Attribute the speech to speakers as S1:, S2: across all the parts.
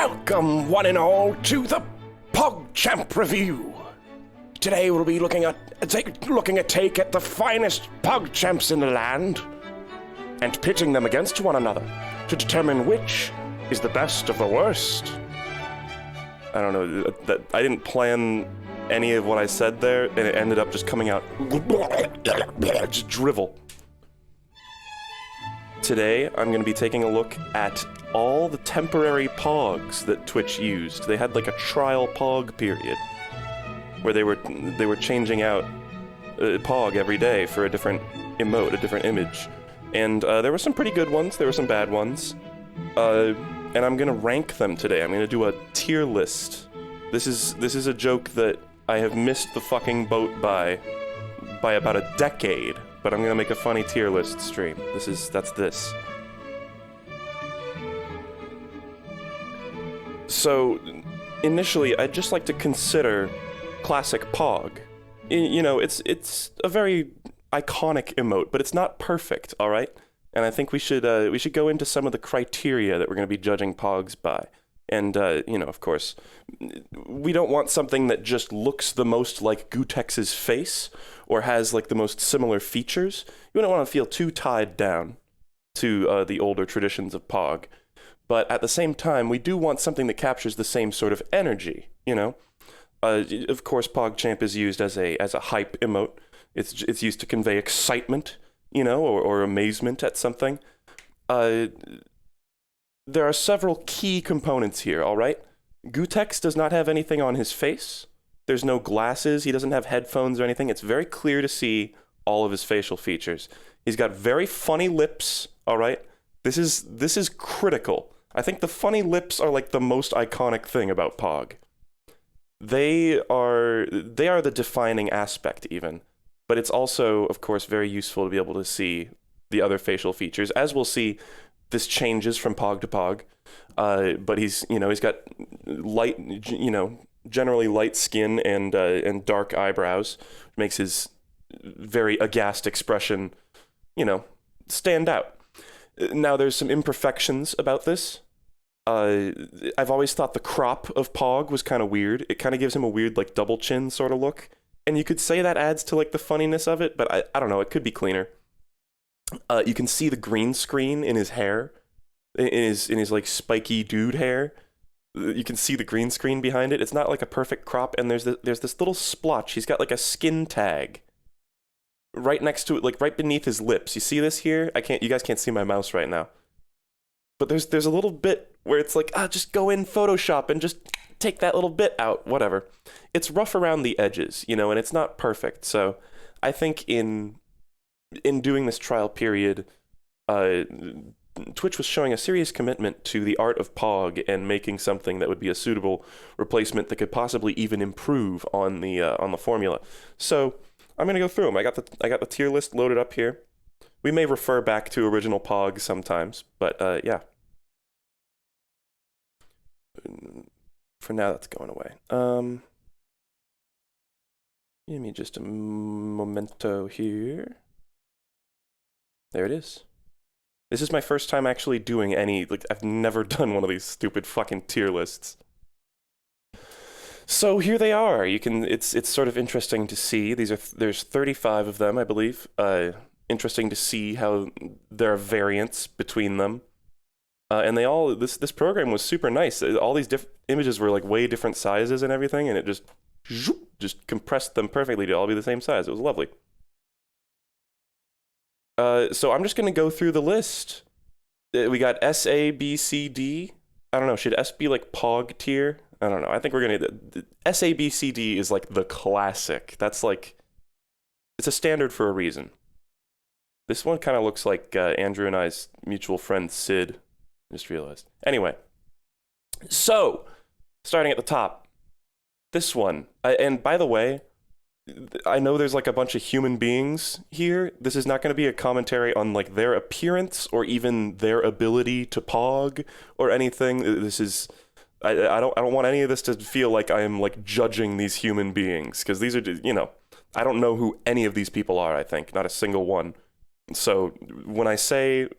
S1: Welcome, one and all, to the PogChamp review. Today we'll be looking at take at the finest PogChamps in the land and pitching them against one another to determine which is the best of the worst. I don't know, I didn't plan any of what I said there, and it ended up just coming out just drivel. Today, I'm going to be taking a look at all the temporary pogs that Twitch used. They had like a trial pog period where they were changing out pog every day for a different emote, a different image. And there were some pretty good ones, there were some bad ones. And I'm going to rank them today. I'm going to do a tier list. This is a joke that I have missed the fucking boat by about a decade. But I'm gonna make a funny tier list stream. That's this. So, initially, I'd just like to consider classic Pog. You know, it's a very iconic emote, but it's not perfect, alright? And I think we should go into some of the criteria that we're gonna be judging Pogs by. And, you know, of course, we don't want something that just looks the most like Gutex's face, or has, like, the most similar features. You don't want to feel too tied down to the older traditions of Pog. But at the same time, we do want something that captures the same sort of energy, you know? Of course, PogChamp is used as a hype emote. It's used to convey excitement, you know, or amazement at something. There are several key components here, alright? Gutex does not have anything on his face. There's no glasses, he doesn't have headphones or anything. It's very clear to see all of his facial features. He's got very funny lips, alright? This is critical. I think the funny lips are like the most iconic thing about Pog. They are the defining aspect even. But it's also, of course, very useful to be able to see the other facial features. As we'll see, this changes from Pog to Pog, but he's got light, you know, generally light skin and dark eyebrows, which makes his very aghast expression, you know, stand out. Now, there's some imperfections about this. I've always thought the crop of Pog was kind of weird. It kind of gives him a weird, like, double chin sort of look, and you could say that adds to, like, the funniness of it, but I don't know, it could be cleaner. You can see the green screen in his hair, in his like spiky dude hair. You can see the green screen behind it. It's not like a perfect crop, and there's this little splotch. He's got like a skin tag right next to it, like right beneath his lips. You see this here? You guys can't see my mouse right now. But there's a little bit where it's like, just go in Photoshop and just take that little bit out, whatever. It's rough around the edges, you know, and it's not perfect. So I think in doing this trial period, Twitch was showing a serious commitment to the art of Pog and making something that would be a suitable replacement that could possibly even improve on the formula. So I'm gonna go through them. I got the tier list loaded up here. We may refer back to original Pog sometimes, but yeah. For now, that's going away. Give me just a momento here. There it is. This is my first time actually doing any, like, I've never done one of these stupid fucking tier lists. So here they are. It's sort of interesting to see. There's 35 of them, I believe. Interesting to see how there are variants between them. And this program was super nice. All these images were like way different sizes and everything, and it just compressed them perfectly to all be the same size. It was lovely. So I'm just going to go through the list. We got S, A, B, C, D. I don't know, should S be like Pog tier? I don't know. I think we're going to... S, A, B, C, D is like the classic. That's like... It's a standard for a reason. This one kind of looks like Andrew and I's mutual friend Sid. Just realized. Anyway. So, starting at the top. This one. And by the way... I know there's like a bunch of human beings here. This is not going to be a commentary on like their appearance or even their ability to pog or anything. This is I don't want any of this to feel like I am like judging these human beings, because these are, you know, I don't know who any of these people are. I think not a single one. So when I say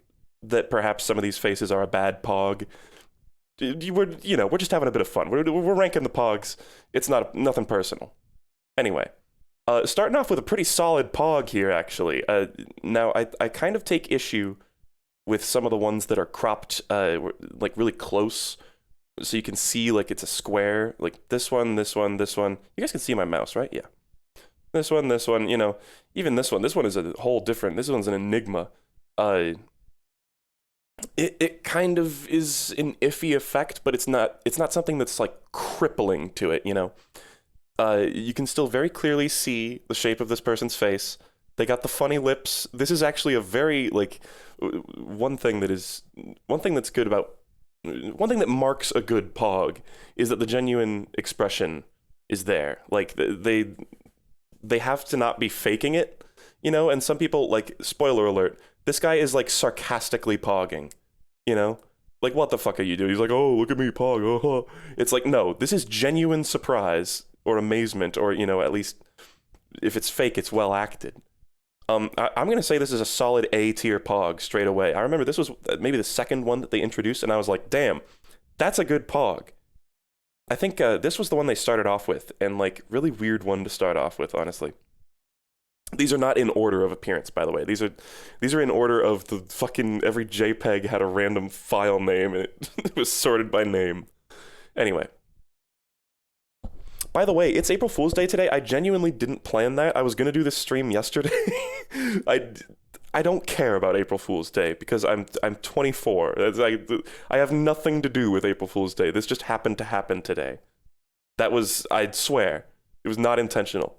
S1: that perhaps some of these faces are a bad pog, we're just having a bit of fun. We're ranking the pogs. It's nothing personal. Anyway, starting off with a pretty solid pog here, actually. Now, I kind of take issue with some of the ones that are cropped, like really close, so you can see like it's a square. Like this one, this one, this one. You guys can see my mouse, right? Yeah. This one, even this one. This one is a whole different. This one's an enigma. It kind of is an iffy effect, but it's not something that's like crippling to it, You can still very clearly see the shape of this person's face. They got the funny lips. This is actually a very like one thing that's good about one thing that marks a good pog is that the genuine expression is there. Like they have to not be faking it, and some people, like, spoiler alert, this guy is like sarcastically pogging, like, what the fuck are you doing? He's like, oh, look at me pog. Oh. It's like, no, this is genuine surprise or amazement, or at least if it's fake, it's well acted. I'm gonna say this is a solid A tier pog straight away. I remember this was maybe the second one that they introduced, and I was like, damn, that's a good pog. I think this was the one they started off with, and like really weird one to start off with, honestly. These are not in order of appearance, by the way. These are in order of the fucking every JPEG had a random file name, and it was sorted by name. Anyway. By the way, it's April Fool's Day today. I genuinely didn't plan that. I was going to do this stream yesterday. I don't care about April Fool's Day because I'm 24. I have nothing to do with April Fool's Day. This just happened to happen today. I'd swear, it was not intentional.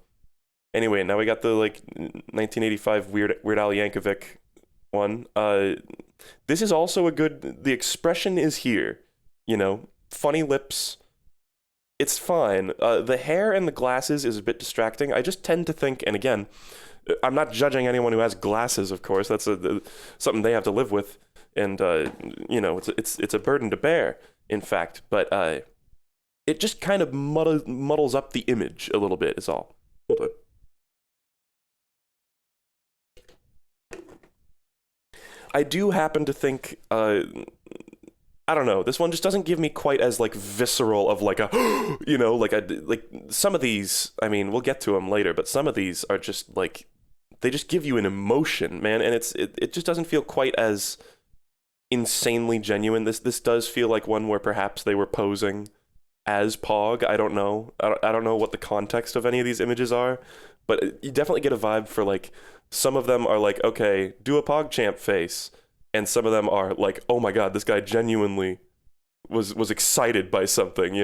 S1: Anyway, now we got the 1985 Weird Al Yankovic one. This is also the expression is here, funny lips. It's fine. The hair and the glasses is a bit distracting. I just tend to think, and again, I'm not judging anyone who has glasses, of course. That's something they have to live with, and it's a burden to bear, in fact. But it just kind of muddles up the image a little bit, is all. Hold on. I do happen to think, I don't know, this one just doesn't give me quite as like visceral of like a, like some of these, I mean, we'll get to them later, but some of these are just like, they just give you an emotion, man, and it just doesn't feel quite as insanely genuine. This does feel like one where perhaps they were posing as Pog. I don't know. I don't know what the context of any of these images are, but you definitely get a vibe for like, some of them are like, okay, do a PogChamp face. And some of them are like, oh my god, this guy genuinely was excited by something,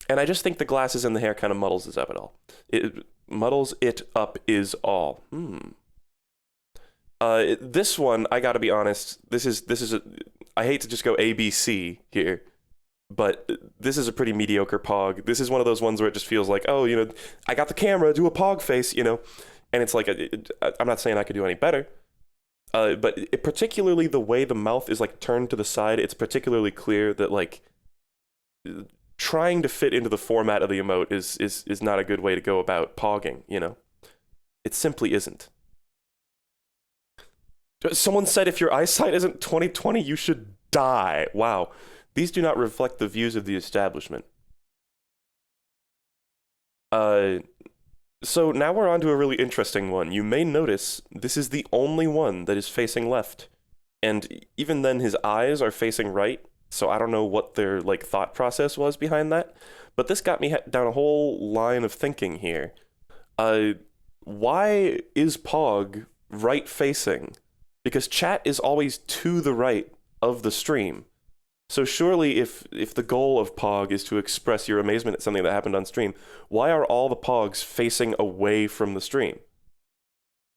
S1: And I just think the glasses and the hair kind of muddles this up at all. It muddles it up is all. This one, I gotta be honest, this is I hate to just go ABC here, but this is a pretty mediocre pog. This is one of those ones where it just feels like, oh, I got the camera, do a pog face, and it's like, I'm not saying I could do any better. But particularly the way the mouth is like turned to the side, it's particularly clear that like trying to fit into the format of the emote is not a good way to go about pogging, It simply isn't. Someone said if your eyesight isn't 20/20, you should die. Wow. These do not reflect the views of the establishment. So now we're on to a really interesting one. You may notice this is the only one that is facing left. And even then his eyes are facing right. So I don't know what their like thought process was behind that. But this got me down a whole line of thinking here. Why is Pog right facing? Because chat is always to the right of the stream. So surely if the goal of Pog is to express your amazement at something that happened on stream, why are all the Pogs facing away from the stream?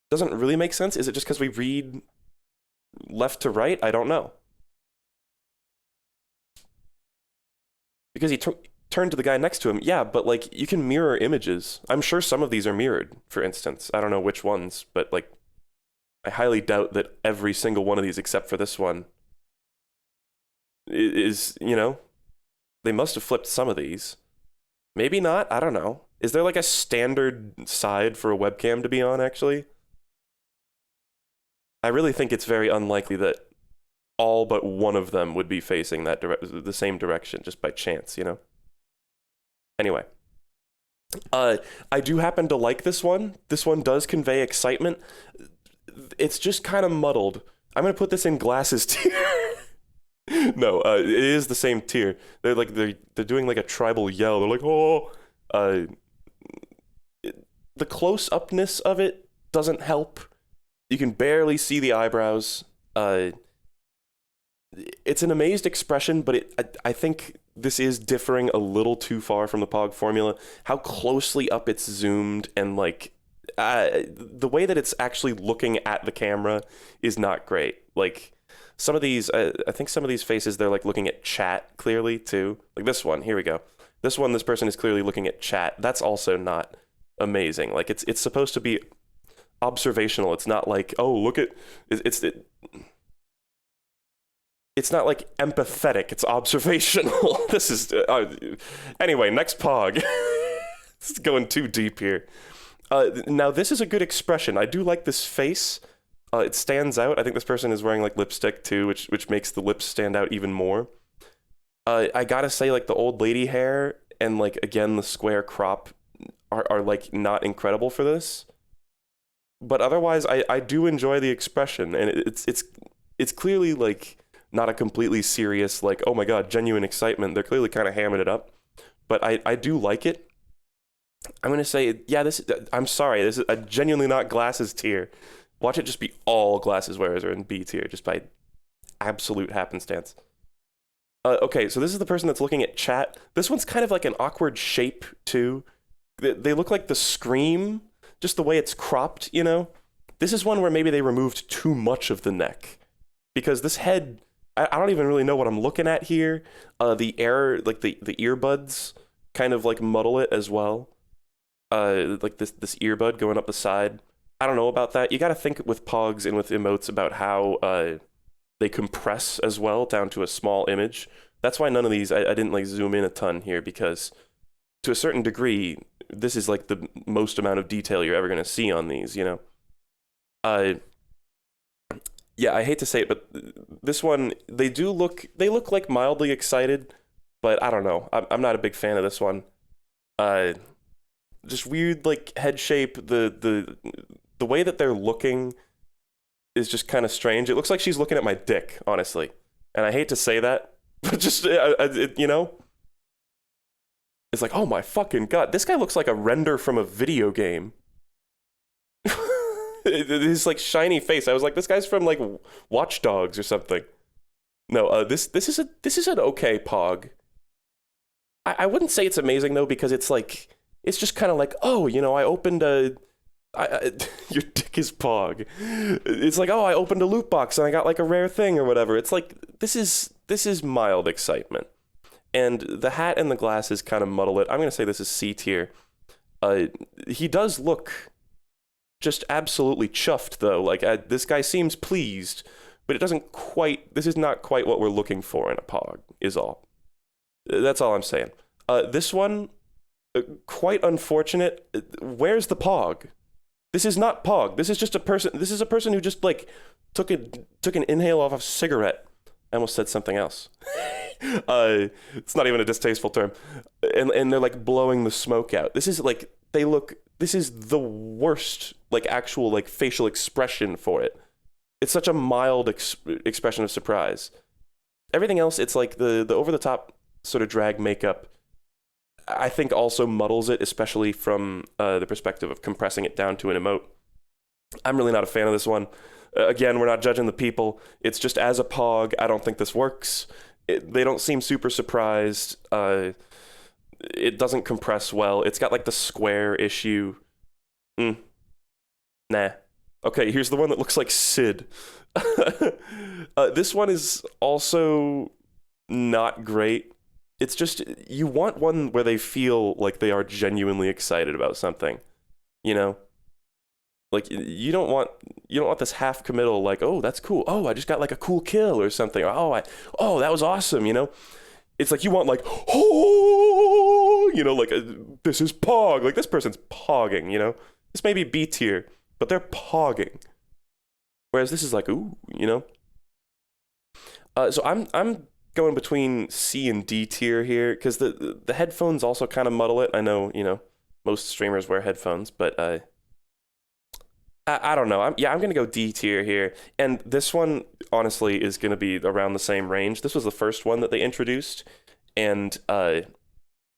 S1: Doesn't really make sense. Is it just because we read left to right? I don't know. Because he turned to the guy next to him. Yeah, but like you can mirror images. I'm sure some of these are mirrored, for instance. I don't know which ones, but like I highly doubt that every single one of these except for this one is, they must have flipped some of these. Maybe not, I don't know. Is there like a standard side for a webcam to be on, actually? I really think it's very unlikely that all but one of them would be facing the same direction just by chance, you know? Anyway. I do happen to like this one. This one does convey excitement. It's just kind of muddled. I'm gonna put this in glasses tier. No, it is the same tier. They're doing like a tribal yell. They're like, oh. The close-upness of it doesn't help. You can barely see the eyebrows. It's an amazed expression, but I think this is differing a little too far from the Pog formula. How closely up it's zoomed, and like the way that it's actually looking at the camera is not great. Like some of these, I think some of these faces, they're like looking at chat clearly too. Like this one, here we go. This one, this person is clearly looking at chat. That's also not amazing. Like it's supposed to be observational. It's not like, oh, look at it's not like empathetic. It's observational. This is anyway. Next Pog. It's going too deep here. Now this is a good expression. I do like this face. It stands out. I think this person is wearing like lipstick too, which makes the lips stand out even more. I gotta say, like the old lady hair and like again the square crop are like not incredible for this. But otherwise, I do enjoy the expression, and it's clearly like not a completely serious, like, oh my god, genuine excitement. They're clearly kind of hamming it up, but I do like it. I'm gonna say, yeah, I'm sorry, this is a genuinely not glasses tier. Watch it just be all glasses wearers are in B tier, just by absolute happenstance. Okay, so this is the person that's looking at chat. This one's kind of like an awkward shape too. They look like the Scream, just the way it's cropped, you know? This is one where maybe they removed too much of the neck, because this head, I don't even really know what I'm looking at here. The air, like the earbuds kind of like muddle it as well. Like this earbud going up the side. I don't know about that. You got to think with Pogs and with emotes about how they compress as well down to a small image. That's why none of these, I didn't like zoom in a ton here, because to a certain degree, this is like the most amount of detail you're ever going to see on these, you know? Yeah, I hate to say it, but this one, they look like mildly excited, but I don't know. I'm not a big fan of this one. Just weird, like, head shape. The way that they're looking is just kind of strange. It looks like she's looking at my dick, honestly. And I hate to say that, but just, you know? It's like, oh my fucking god, this guy looks like a render from a video game. His like shiny face. I was like, this guy's from like Watch Dogs or something. No, this is an okay Pog. I wouldn't say it's amazing though, because it's like, it's just kind of like, oh, you know, I opened a your dick is Pog. It's like, oh, I opened a loot box and I got like a rare thing or whatever. It's like, this is mild excitement. And the hat and the glasses kind of muddle it. I'm gonna say this is C tier. He does look just absolutely chuffed though. Like this guy seems pleased, but this is not quite what we're looking for in a Pog, is all. That's all I'm saying. This one, quite unfortunate. Where's the Pog? This is not Pog. This is just a person. This is a person who just like took an inhale off a cigarette. I almost said something else. It's not even a distasteful term. And they're like blowing the smoke out. This is like, this is the worst, like actual like facial expression for it. It's such a mild expression of surprise. Everything else, it's like the over the top sort of drag makeup, I think also muddles it, especially from the perspective of compressing it down to an emote. I'm really not a fan of this one. Again, we're not judging the people. It's just as a Pog, I don't think this works. They don't seem super surprised. It doesn't compress well. It's got like the square issue. Nah. Okay, here's the one that looks like Sid. This one is also not great. It's just, you want one where they feel like they are genuinely excited about something, you know? Like, you don't want this half committal, like, oh, that's cool. Oh, I just got like a cool kill or something. Oh, that was awesome, you know? It's like you want like, oh, you know, like this is Pog. Like this person's pogging, you know? This may be B tier, but they're pogging. Whereas this is like, ooh, you know? So I'm going between C and D tier here because the headphones also kind of muddle it. I know, most streamers wear headphones, but I don't know. I'm gonna go D tier here, and this one honestly is gonna be around the same range. This was the first one that they introduced, and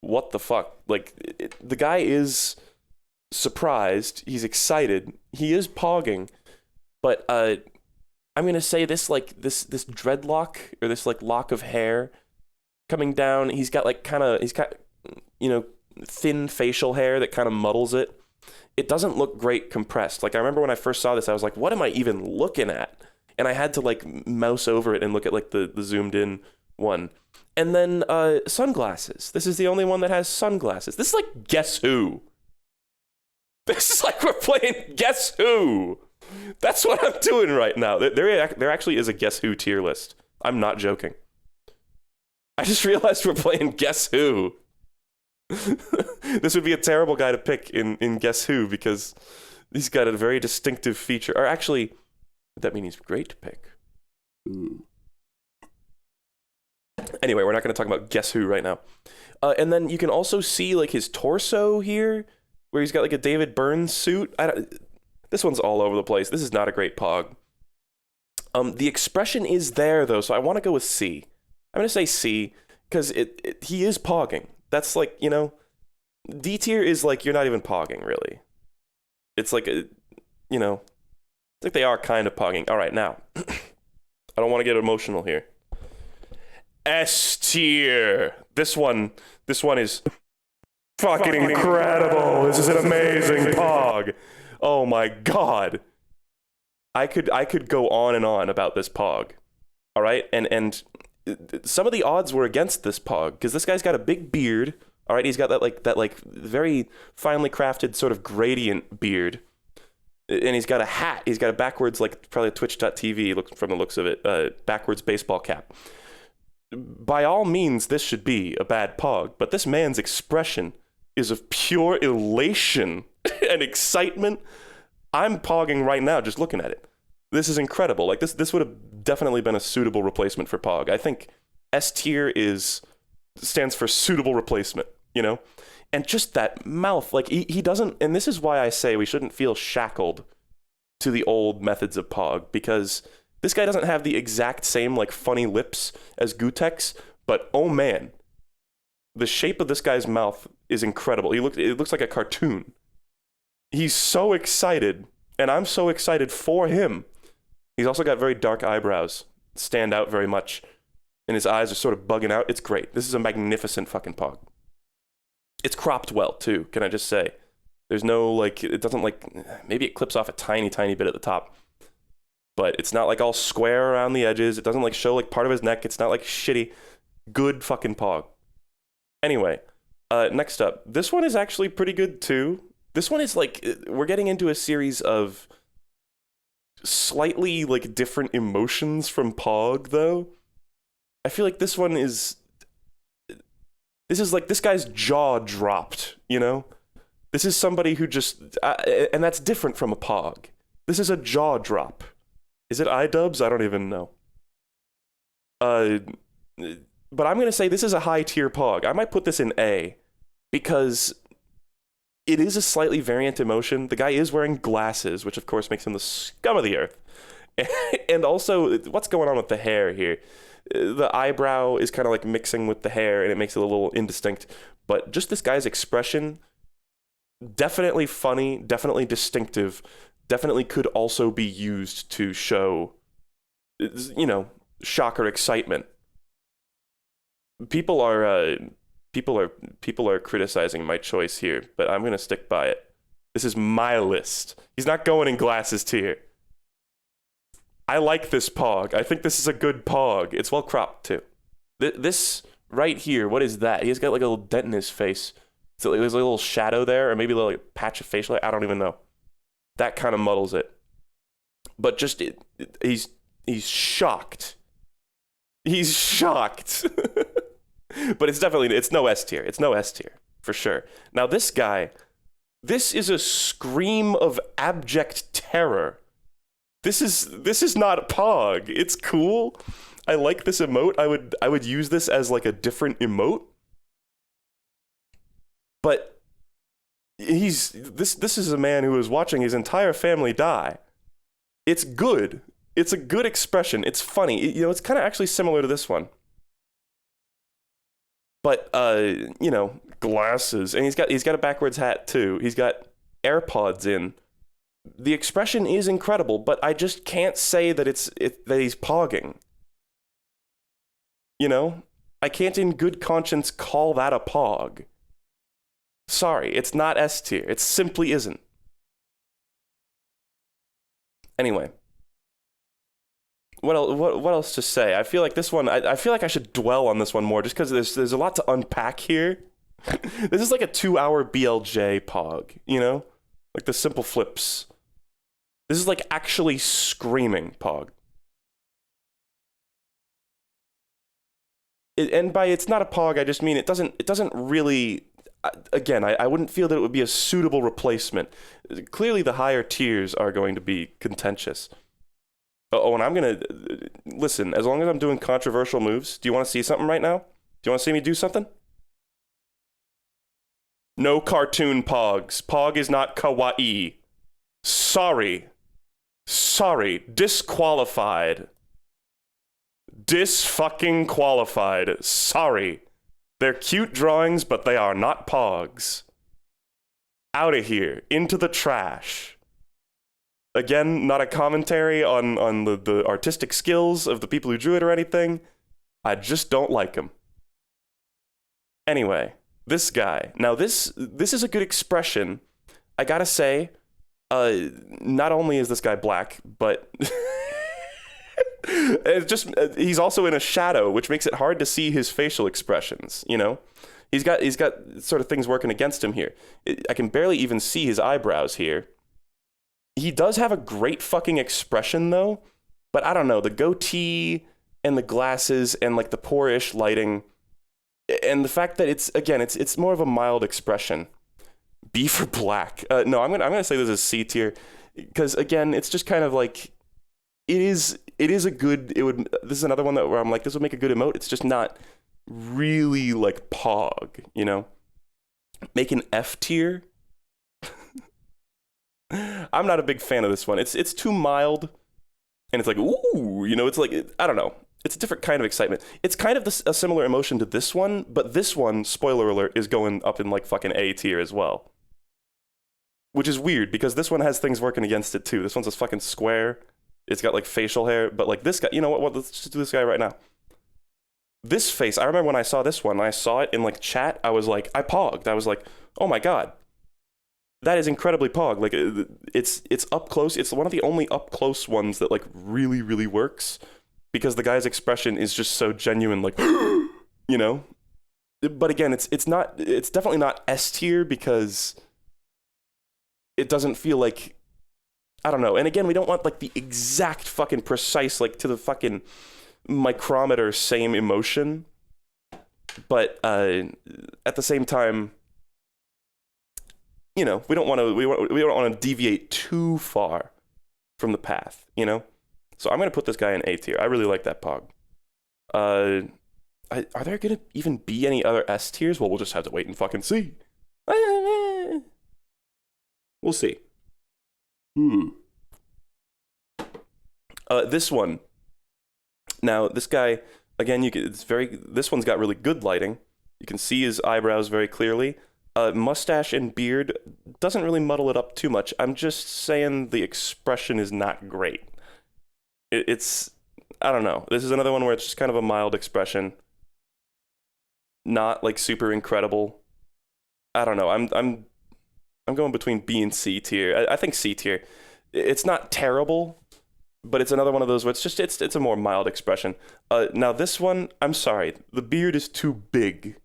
S1: what the fuck? Like the guy is surprised, he's excited, he is pogging, but I'm gonna say this this dreadlock or this like lock of hair coming down. He's got thin facial hair that kind of muddles it. It doesn't look great compressed. Like I remember when I first saw this, I was like, what am I even looking at? And I had to like mouse over it and look at like the zoomed in one. And then sunglasses. This is the only one that has sunglasses. This is like Guess Who. This is like we're playing Guess Who. That's what I'm doing right now. There actually is a Guess Who tier list. I'm not joking. I just realized we're playing Guess Who. This would be a terrible guy to pick in Guess Who because he's got a very distinctive feature. Or actually, would that mean he's great to pick? Ooh. Anyway, we're not going to talk about Guess Who right now. And then you can also see like his torso here, where he's got like a David Byrne suit. This one's all over the place. This is not a great pog. The expression is there though, so I want to go with C. I'm going to say C because he is pogging. That's like, D tier is like you're not even pogging really. It's like it's like they are kind of pogging. All right, now I don't want to get emotional here. S tier. This one is fucking incredible. This is an amazing pog. Oh my god. I could go on and on about this pog. All right? And some of the odds were against this pog because this guy's got a big beard. All right? He's got that very finely crafted sort of gradient beard. And he's got a hat. He's got a backwards like probably a Twitch.tv from the looks of it, backwards baseball cap. By all means, this should be a bad pog, but this man's expression is of pure elation and excitement. I'm pogging right now just looking at it. This is incredible. Like this would have definitely been a suitable replacement for pog. I think S tier stands for suitable replacement, And just that mouth, like he doesn't, and this is why I say we shouldn't feel shackled to the old methods of pog, because this guy doesn't have the exact same like funny lips as Gutex, but oh man, the shape of this guy's mouth is incredible. It looks like a cartoon. He's so excited, and I'm so excited for him. He's also got very dark eyebrows, stand out very much, and his eyes are sort of bugging out. It's great. This is a magnificent fucking pog. It's cropped well too, can I just say? There's no it doesn't maybe it clips off a tiny bit at the top. But it's not like all square around the edges. It doesn't show part of his neck. It's not shitty. Good fucking pog. Anyway, next up. This one is actually pretty good too. This one is we're getting into a series of slightly different emotions from pog though. I feel like this one is this guy's jaw dropped, This is somebody who just and that's different from a pog. This is a jaw drop. Is it iDubbbz? I don't even know. But I'm going to say this is a high tier pog. I might put this in A because it is a slightly variant emotion. The guy is wearing glasses, which of course makes him the scum of the earth. And also, what's going on with the hair here? The eyebrow is kind of mixing with the hair and it makes it a little indistinct. But just this guy's expression, definitely funny, definitely distinctive. Definitely could also be used to show, shocker excitement. People are criticizing my choice here, but I'm gonna stick by it. This is my list. He's not going in glasses tier. I like this pog. I think this is a good pog. It's well cropped too. This right here, what is that? He's got a little dent in his face. So there's a little shadow there, or maybe a little patch of facial hair. I don't even know. That kind of muddles it. But just, he's shocked. He's shocked. But it's no S tier. It's no S tier, for sure. Now this guy, this is a scream of abject terror. This is not a pog. It's cool. I like this emote. I would use this as like a different emote. But this is a man who is watching his entire family die. It's good. It's a good expression. It's funny. It's kind of actually similar to this one. But glasses, and he's got a backwards hat too. He's got AirPods in. The expression is incredible, but I just can't say that that he's pogging. I can't in good conscience call that a pog. Sorry, it's not S tier. It simply isn't. Anyway. What else to say? I feel like this one, I feel like I should dwell on this one more just because there's a lot to unpack here. This is like a 2-hour BLJ pog, Like the simple flips. This is like actually screaming pog. And by it's not a pog, I just mean it doesn't really... Again, I wouldn't feel that it would be a suitable replacement. Clearly the higher tiers are going to be contentious. Oh, and I'm going to... Listen, as long as I'm doing controversial moves, do you want to see something right now? Do you want to see me do something? No cartoon pogs. Pog is not kawaii. Sorry. Disqualified. Dis-fucking qualified. Sorry. They're cute drawings, but they are not pogs. Out of here. Into the trash. Again, not a commentary on the artistic skills of the people who drew it or anything. I just don't like him. Anyway, this guy. Now, this is a good expression. I gotta say, not only is this guy black, but he's also in a shadow, which makes it hard to see his facial expressions, He's got sort of things working against him here. I can barely even see his eyebrows here. He does have a great fucking expression, though, but I don't know, the goatee and the glasses and, like, the poor-ish lighting, and the fact that it's more of a mild expression. B for black. No, I'm gonna say this is C tier, because, again, it's just kind of like, this is another one where I'm like, this would make a good emote. It's just not really, like, pog, Make an F tier. I'm not a big fan of this one. It's too mild, and it's like, ooh, it's like, I don't know. It's a different kind of excitement. It's kind of a similar emotion to this one, but this one, spoiler alert, is going up in like fucking A tier as well. Which is weird, because this one has things working against it too. This one's a fucking square. It's got like facial hair, but like this guy, you know what, let's just do this guy right now. This face, I remember when I saw this one, I saw it in like chat, I was like, I pogged. I was like, oh my god. That is incredibly pog. Like, it's up close. It's one of the only up close ones that like really, really works, because the guy's expression is just so genuine, like, But again, it's definitely not S tier, because it doesn't feel like, I don't know. And again, we don't want like the exact fucking precise, like to the fucking micrometer same emotion. But at the same time, we don't want to deviate too far from the path, So I'm going to put this guy in A tier. I really like that pog. Are there going to even be any other S tiers? Well, we'll just have to wait and fucking see. We'll see. This one. Now, this guy, again, this one's got really good lighting. You can see his eyebrows very clearly. Mustache and beard doesn't really muddle it up too much. I'm just saying the expression is not great. It's, I don't know. This is another one where it's just kind of a mild expression. Not like super incredible. I don't know. I'm going between B and C tier. I think C tier. It's not terrible, but it's another one of those where it's a more mild expression. Now this one, I'm sorry, the beard is too big.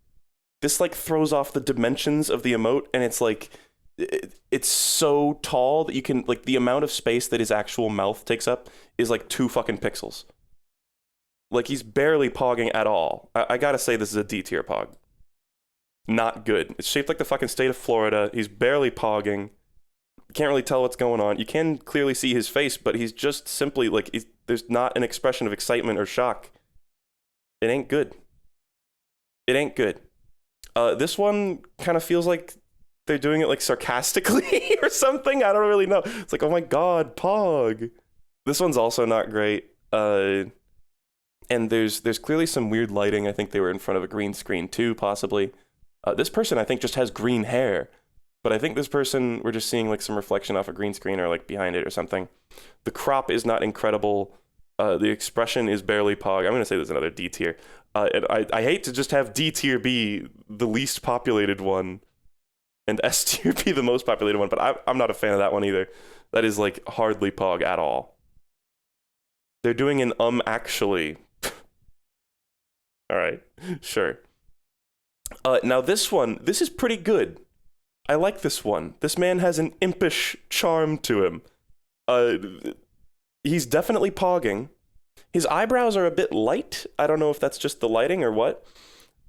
S1: This like throws off the dimensions of the emote, and it's like it's so tall that you can like the amount of space that his actual mouth takes up is like 2 fucking pixels. Like he's barely pogging at all. I gotta say this is a D tier pog. Not good. It's shaped like the fucking state of Florida. He's barely pogging. Can't really tell what's going on. You can clearly see his face, but he's just simply like there's not an expression of excitement or shock It ain't good. It ain't good. This one kind of feels like they're doing it like sarcastically or something. I don't really know. It's like, oh my god, Pog. This one's also not great. And there's clearly some weird lighting. I think they were in front of a green screen too, possibly. This person I think just has green hair, but I think this person we're just seeing like some reflection off a green screen or like behind it or something. The crop is not incredible. The expression is barely Pog. I'm gonna say there's another D tier. And I hate to just have D tier be the least populated one, and S tier be the most populated one. But I'm not a fan of that one either. That is like hardly Pog at all. They're doing an actually. All right, sure. Now this is pretty good. I like this one. This man has an impish charm to him. He's definitely pogging. His eyebrows are a bit light. I don't know if that's just the lighting or what.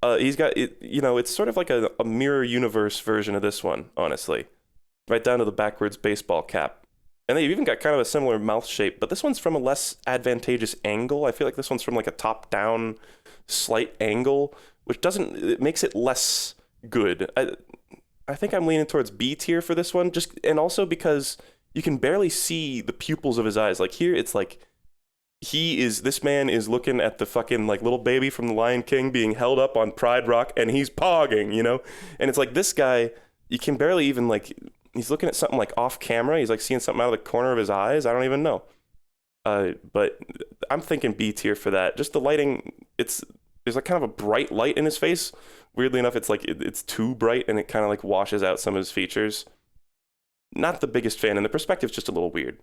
S1: He's got it. You know, it's sort of like a mirror universe version of this one, honestly. Right down to the backwards baseball cap. And they've even got kind of a similar mouth shape, but this one's from a less advantageous angle. I feel like this one's from like a top-down slight angle, which it makes it less good. I think I'm leaning towards B tier for this one, and also because you can barely see the pupils of his eyes. Like here, it's like this man is looking at the fucking like little baby from the Lion King being held up on Pride Rock, and he's pogging, you know? And it's like this guy, you can barely even like, he's looking at something like off camera. He's like seeing something out of the corner of his eyes. I don't even know. But I'm thinking B tier for that. Just the lighting, there's like kind of a bright light in his face. Weirdly enough, it's like it's too bright and it kind of like washes out some of his features. Not the biggest fan, and the perspective's just a little weird.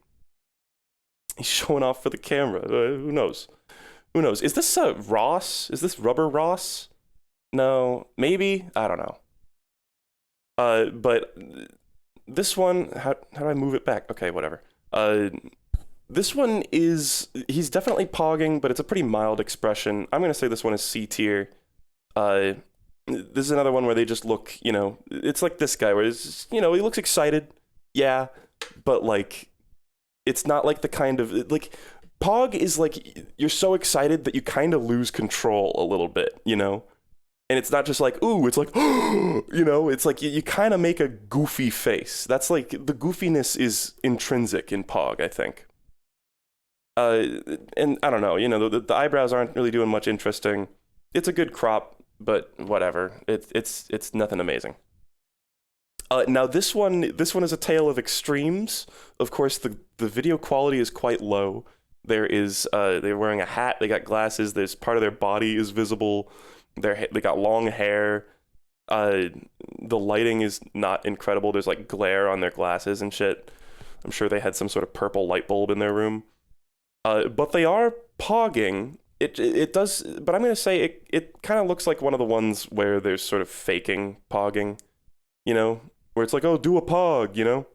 S1: He's showing off for the camera. Who knows? Who knows? Is this Ross? Is this Rubber Ross? No, maybe. I don't know. But this one, how do I move it back? Okay, whatever. This one he's definitely pogging, but it's a pretty mild expression. I'm gonna say this one is C tier. This is another one where they just look, you know, it's like this guy where it's, you know, he looks excited, yeah, but like, it's not like the kind of, like, Pog is like, you're so excited that you kind of lose control a little bit, you know? And it's not just like, ooh, it's like, you know, it's like you kind of make a goofy face. That's like, the goofiness is intrinsic in Pog, I think. And I don't know, you know, the eyebrows aren't really doing much interesting. It's a good crop, but whatever. It's nothing amazing. Now this one is a tale of extremes. Of course, the video quality is quite low. They're wearing a hat, they got glasses, there's part of their body is visible. They got long hair. The lighting is not incredible. There's like glare on their glasses and shit. I'm sure they had some sort of purple light bulb in their room. But they are pogging. It does, but I'm gonna say it kind of looks like one of the ones where there's sort of faking pogging, you know, where it's like, oh, do a pog, you know.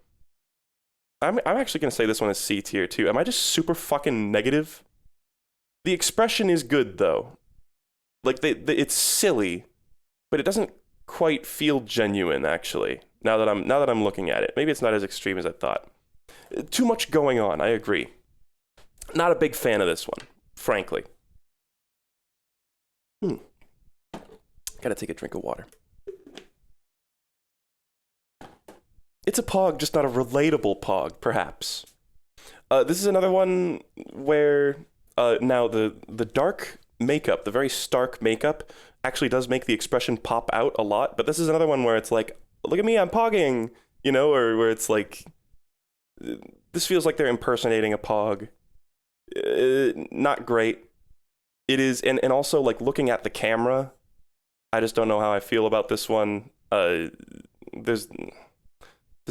S1: I'm actually gonna say this one is C tier too. Am I just super fucking negative? The expression is good though. Like it's silly, but it doesn't quite feel genuine actually. Now that I'm looking at it, maybe it's not as extreme as I thought. Too much going on. I agree. Not a big fan of this one, frankly. Gotta take a drink of water. It's a Pog, just not a relatable Pog, perhaps. This is another one where now the dark makeup, the very stark makeup, actually does make the expression pop out a lot. But this is another one where it's like, look at me, I'm pogging, you know, or where it's like, this feels like they're impersonating a Pog. Not great. It is, and also like looking at the camera, I just don't know how I feel about this one. There's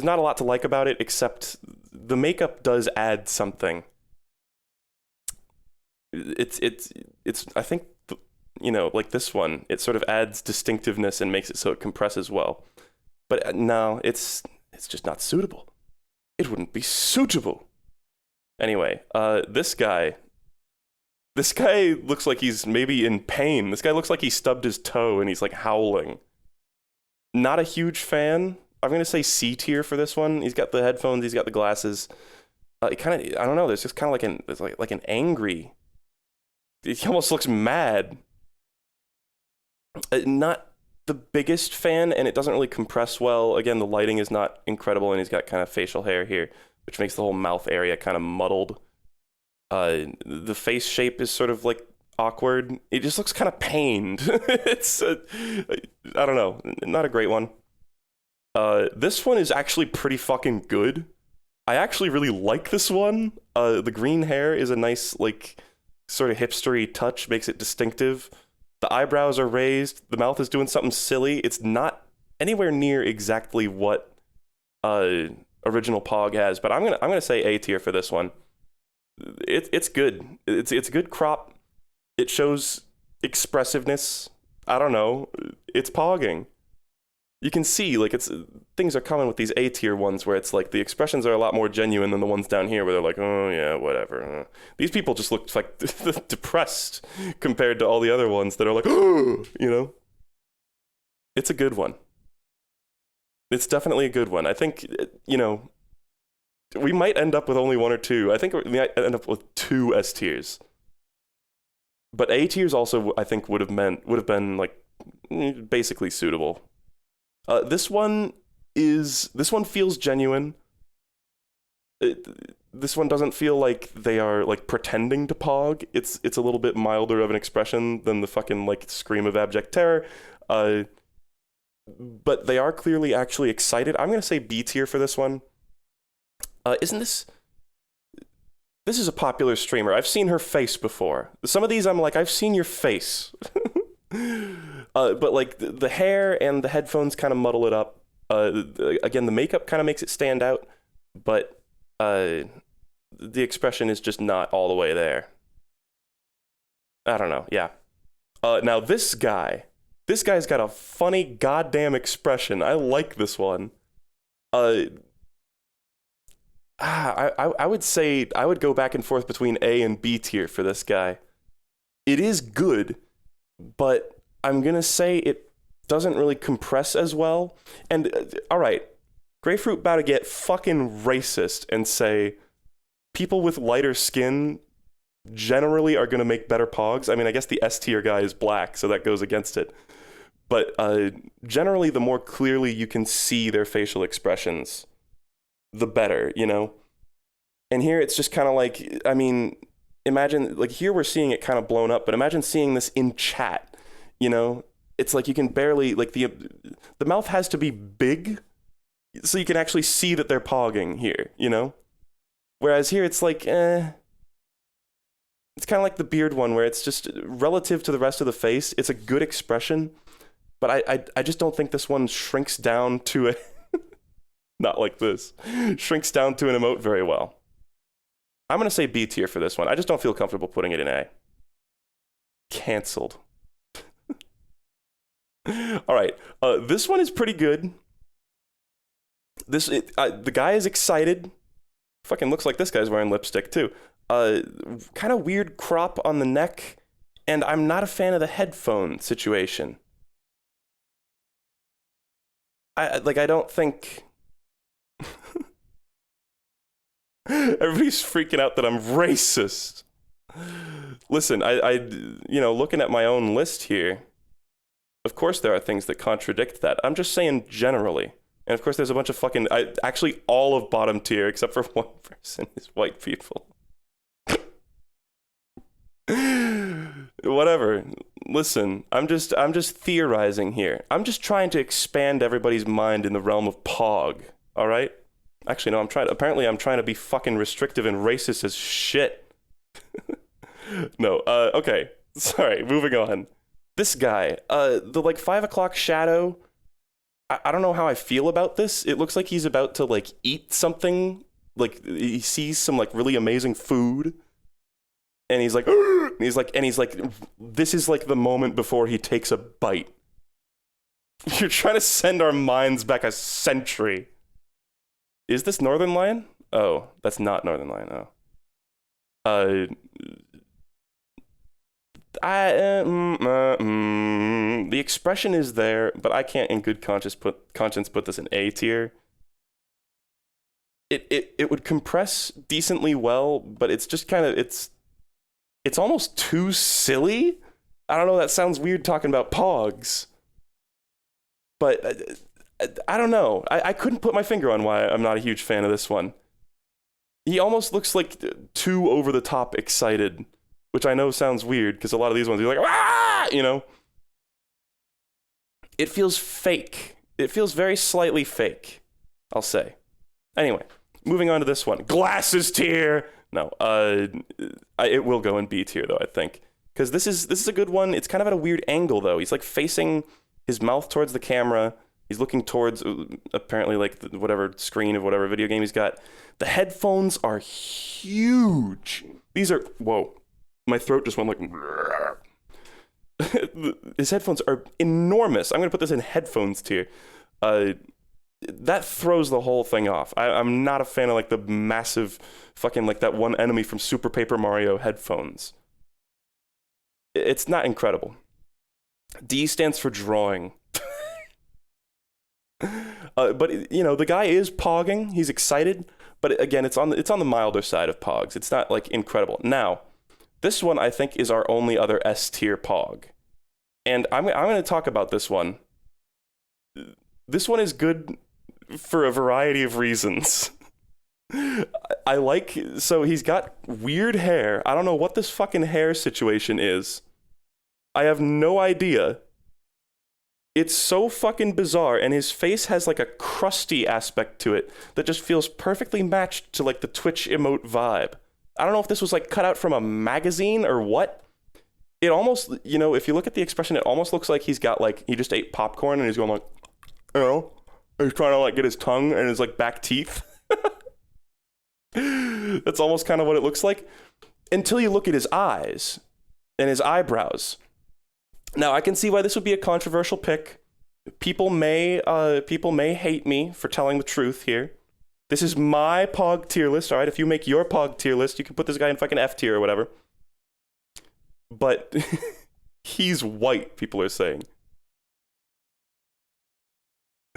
S1: not a lot to like about it, except the makeup does add something. It's I think, you know, like this one, it sort of adds distinctiveness and makes it so it compresses well. But no, it's just not suitable. It wouldn't be suitable. Anyway, this guy looks like he's maybe in pain. This guy looks like he stubbed his toe and he's like howling. Not a huge fan. I'm gonna say C tier for this one. He's got the headphones, he's got the glasses. It kind of, I don't know. There's just kind of like an angry. He almost looks mad. Not the biggest fan, and it doesn't really compress well. Again, the lighting is not incredible, and he's got kind of facial hair here, which makes the whole mouth area kind of muddled. The face shape is sort of like awkward. It just looks kind of pained. It's, I don't know, not a great one. This one is actually pretty fucking good. I actually really like this one. The green hair is a nice, like, sort of hipstery touch, makes it distinctive. The eyebrows are raised. The mouth is doing something silly. It's not anywhere near exactly what original Pog has, but I'm gonna say A tier for this one. It's good. It's a good crop. It shows expressiveness. I don't know. It's pogging. You can see, like, things are coming with these A tier ones where it's like the expressions are a lot more genuine than the ones down here where they're like, oh yeah, whatever. These people just looked like depressed compared to all the other ones that are like, oh, you know. It's a good one. It's definitely a good one. I think, you know, we might end up with only one or two. I think we might end up with 2 S tiers. But A tiers also, I think, would have been like basically suitable. This one feels genuine. This one doesn't feel like they are like pretending to pog. It's a little bit milder of an expression than the fucking like scream of abject terror. But they are clearly actually excited. I'm gonna say B tier for this one. Isn't this? This is a popular streamer. I've seen her face before. Some of these I'm like, I've seen your face. But like the hair and the headphones kind of muddle it up. Again, the makeup kind of makes it stand out, but the expression is just not all the way there. I don't know. Yeah. Now this guy's got a funny goddamn expression. I like this one. I would say I would go back and forth between A and B tier for this guy. It is good, but I'm gonna say it doesn't really compress as well. And all right, Grapefruit about to get fucking racist and say people with lighter skin generally are gonna make better pogs. I mean, I guess the S tier guy is black, so that goes against it. But generally, the more clearly you can see their facial expressions, the better, you know? And here it's just kind of like, I mean, imagine, like here we're seeing it kind of blown up, but imagine seeing this in chat, you know? It's like you can barely, like the mouth has to be big so you can actually see that they're pogging here, you know? Whereas here it's like, it's kind of like the beard one where it's just relative to the rest of the face, it's a good expression, but I just don't think this one shrinks down to a... Not like this. Shrinks down to an emote very well. I'm going to say B tier for this one. I just don't feel comfortable putting it in A. Cancelled. All right. This one is pretty good. The guy is excited. Fucking looks like this guy's wearing lipstick too. Kind of weird crop on the neck. And I'm not a fan of the headphone situation. I don't think... Everybody's freaking out that I'm racist. Listen, I looking at my own list here, of course there are things that contradict that. I'm just saying generally. And of course there's a bunch of fucking, actually all of bottom tier, except for one person, is white people. Whatever. Listen, I'm just theorizing here. I'm just trying to expand everybody's mind in the realm of Pog, all right? Actually, no, apparently I'm trying to be fucking restrictive and racist as shit. No, okay. Sorry, moving on. This guy, the like 5 o'clock shadow, I don't know how I feel about this. It looks like he's about to like eat something. Like he sees some like really amazing food. And he's like, this is like the moment before he takes a bite. You're trying to send our minds back a century. Is this Northern Lion? Oh, that's not Northern Lion. Oh. The expression is there, but I can't in good conscience put this in A tier. It would compress decently well, but it's just kind of it's almost too silly. I don't know, that sounds weird talking about Pogs. But I don't know. I couldn't put my finger on why I'm not a huge fan of this one. He almost looks like too over-the-top excited, which I know sounds weird, because a lot of these ones, you're like, ah! You know? It feels fake. It feels very slightly fake, I'll say. Anyway, moving on to this one. Glasses tier! No, it will go in B tier, though, I think. Because this is a good one. It's kind of at a weird angle, though. He's, like, facing his mouth towards the camera. He's looking towards, apparently, like, whatever screen of whatever video game he's got. The headphones are huge. These are... Whoa. My throat just went like... His headphones are enormous. I'm going to put this in headphones tier. That throws the whole thing off. I'm not a fan of, like, the massive fucking, like, that one enemy from Super Paper Mario headphones. It's not incredible. D stands for drawing. But, you know, the guy is pogging. He's excited. But, again, it's on the milder side of pogs. It's not, like, incredible. Now, this one, I think, is our only other S-tier pog. And I'm going to talk about this one. This one is good for a variety of reasons. So he's got weird hair. I don't know what this fucking hair situation is. I have no idea. It's so fucking bizarre, and his face has like a crusty aspect to it that just feels perfectly matched to like the Twitch emote vibe. I don't know if this was like cut out from a magazine or what. It almost, you know, if you look at the expression, it almost looks like he's got like, he just ate popcorn and he's going like, you know, he's trying to like get his tongue and his like back teeth. That's almost kind of what it looks like. Until you look at his eyes and his eyebrows. Now, I can see why this would be a controversial pick. People may hate me for telling the truth here. This is my Pog tier list, all right? If you make your Pog tier list, you can put this guy in fucking F tier or whatever. But he's white, people are saying.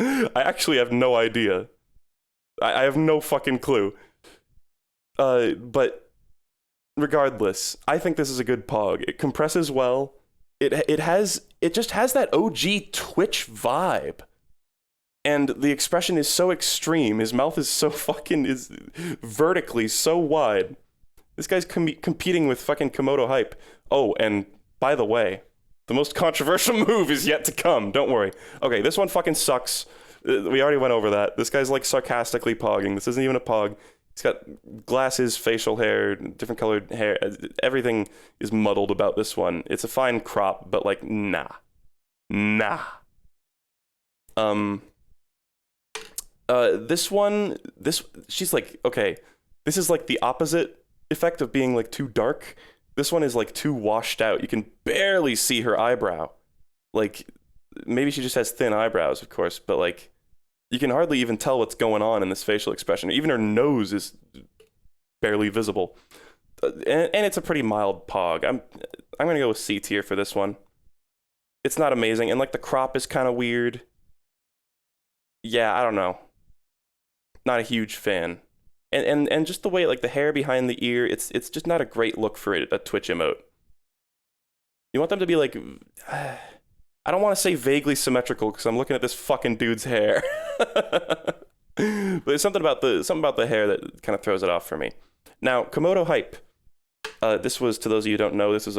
S1: I actually have no idea. I have no fucking clue. But regardless, I think this is a good Pog. It compresses well. It just has that OG Twitch vibe. And the expression is so extreme. His mouth is so fucking, is vertically so wide. This guy's competing with fucking Komodo hype. Oh, and by the way, the most controversial move is yet to come. Don't worry. Okay, this one fucking sucks. We already went over that. This guy's like sarcastically pogging. This isn't even a pog. He's got glasses, facial hair, different colored hair. Everything is muddled about this one. It's a fine crop, but like, nah. This one, she's like, okay, this is like the opposite effect of being like too dark. This one is like too washed out. You can barely see her eyebrow. Like, maybe she just has thin eyebrows, of course, but like, you can hardly even tell what's going on in this facial expression. Even her nose is barely visible. And it's a pretty mild pog. I'm gonna go with C tier for this one. It's not amazing, and like the crop is kind of weird. Yeah, I don't know. Not a huge fan. And just the way like the hair behind the ear, it's just not a great look for a Twitch emote. You want them to be like, I don't want to say vaguely symmetrical because I'm looking at this fucking dude's hair. But there's something about the hair that kind of throws it off for me. Now, Komodo hype. This was, to those of you who don't know, this is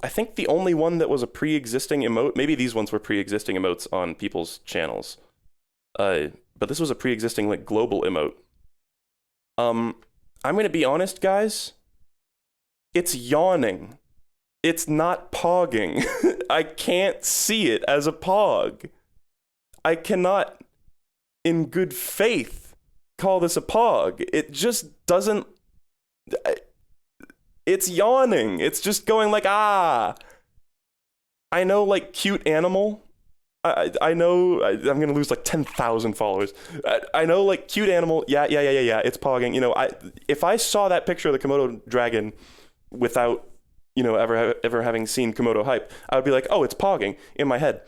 S1: I think the only one that was a pre-existing emote. Maybe these ones were pre-existing emotes on people's channels. But this was a pre-existing like global emote. I'm gonna be honest, guys. It's yawning. It's not pogging. I can't see it as a pog. I cannot, in good faith, call this a pog. It just doesn't... It's yawning. It's just going like, ah. I know, like, cute animal. I know I'm going to lose, like, 10,000 followers. I know, like, cute animal. Yeah, it's pogging. You know, if I saw that picture of the Komodo dragon without... you know, ever having seen Komodo hype, I would be like, oh, it's pogging in my head.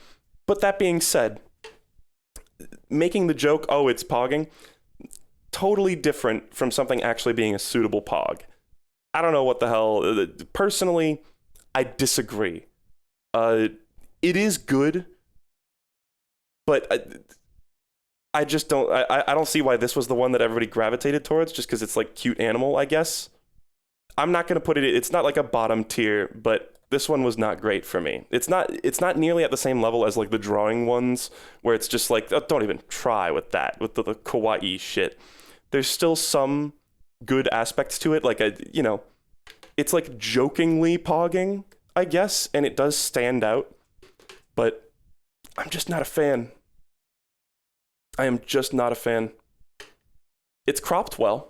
S1: But that being said, making the joke, oh, it's pogging, totally different from something actually being a suitable pog. I don't know what the hell. Personally, I disagree. Uh, it is good, but I just don't. I don't see why this was the one that everybody gravitated towards, just because it's like cute animal, I guess. I'm not gonna put it. It's not like a bottom tier, but this one was not great for me. It's not nearly at the same level as like the drawing ones, where it's just like, oh, don't even try with that, with the kawaii shit. There's still some good aspects to it, like it's like jokingly pogging, I guess, and it does stand out. But I'm just not a fan. I am just not a fan. It's cropped well.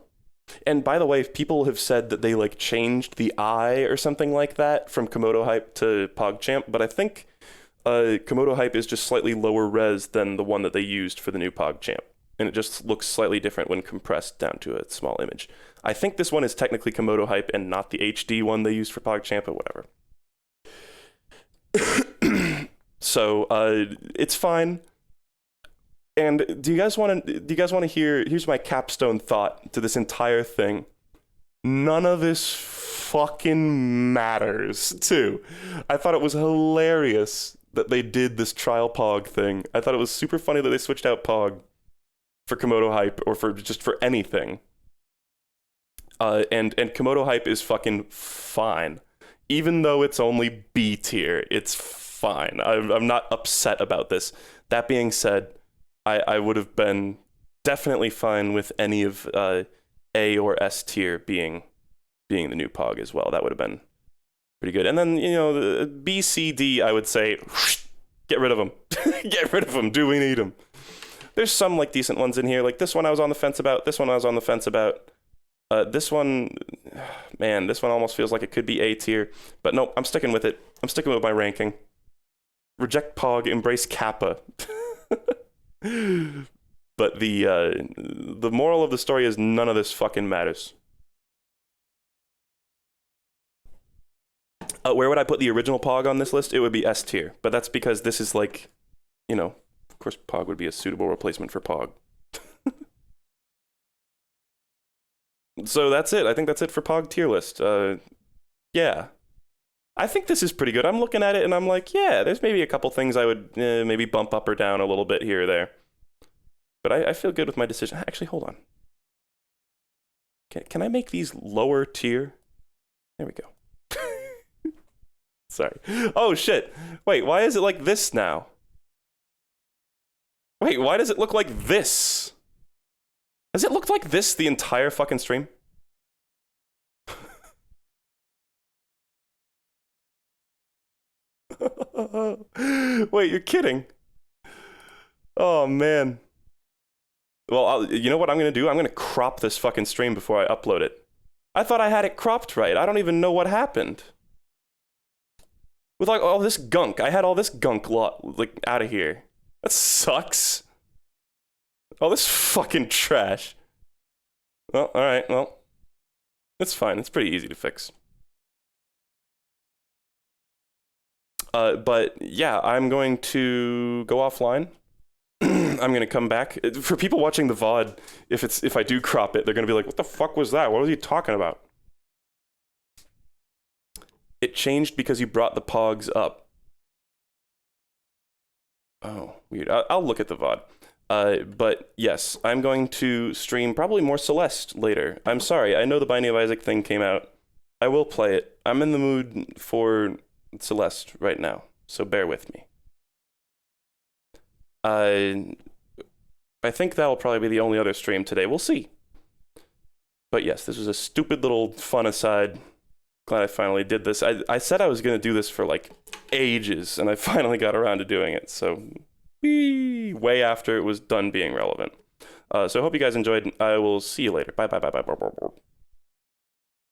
S1: And by the way, people have said that they like changed the eye or something like that from Komodo Hype to PogChamp, but I think Komodo Hype is just slightly lower res than the one that they used for the new PogChamp. And it just looks slightly different when compressed down to a small image. I think this one is technically Komodo Hype and not the HD one they used for PogChamp, but whatever. So it's fine. And do you guys want to hear? Here's my capstone thought to this entire thing. None of this fucking matters, too. I thought it was hilarious that they did this trial Pog thing. I thought it was super funny that they switched out Pog for Komodo Hype or for anything. And Komodo Hype is fucking fine. Even though it's only B tier, it's fine. I'm not upset about this. That being said, I would have been definitely fine with any of A or S tier being the new Pog as well. That would have been pretty good. And then, the B, C, D, I would say, get rid of them. Get rid of them. Do we need them? There's some like decent ones in here. Like this one I was on the fence about. This one I was on the fence about. This one, man, this one almost feels like it could be A tier. But nope, I'm sticking with it. I'm sticking with my ranking. Reject Pog, embrace Kappa. But the moral of the story is none of this fucking matters. Where would I put the original Pog on this list? It would be S tier, but that's because this is like, of course Pog would be a suitable replacement for Pog. So that's it. I think that's it for Pog tier list. Yeah. I think this is pretty good. I'm looking at it and I'm like, yeah, there's maybe a couple things I would maybe bump up or down a little bit here or there. But I feel good with my decision. Actually, hold on. Can I make these lower tier? There we go. Sorry. Oh, shit. Wait, why is it like this now? Wait, why does it look like this? Has it looked like this the entire fucking stream? Wait, you're kidding. Oh, man. Well, you know what I'm going to do? I'm going to crop this fucking stream before I upload it. I thought I had it cropped right. I don't even know what happened. With like all this gunk. I had all this gunk like out of here. That sucks. All this fucking trash. Well, alright, well. It's fine. It's pretty easy to fix. But yeah, I'm going to go offline. I'm gonna come back. For people watching the VOD, if I do crop it, they're gonna be like, what the fuck was that? What was he talking about? It changed because you brought the Pogs up. Oh, weird. I'll look at the VOD. But yes, I'm going to stream probably more Celeste later. I'm sorry, I know the Binding of Isaac thing came out. I will play it. I'm in the mood for Celeste right now, so bear with me. I think that'll probably be the only other stream today. We'll see. But yes, this was a stupid little fun aside. Glad I finally did this. I said I was going to do this for like ages, and I finally got around to doing it. So way after it was done being relevant. So I hope you guys enjoyed. I will see you later. Bye, bye, bye, bye, bye, bye, bye.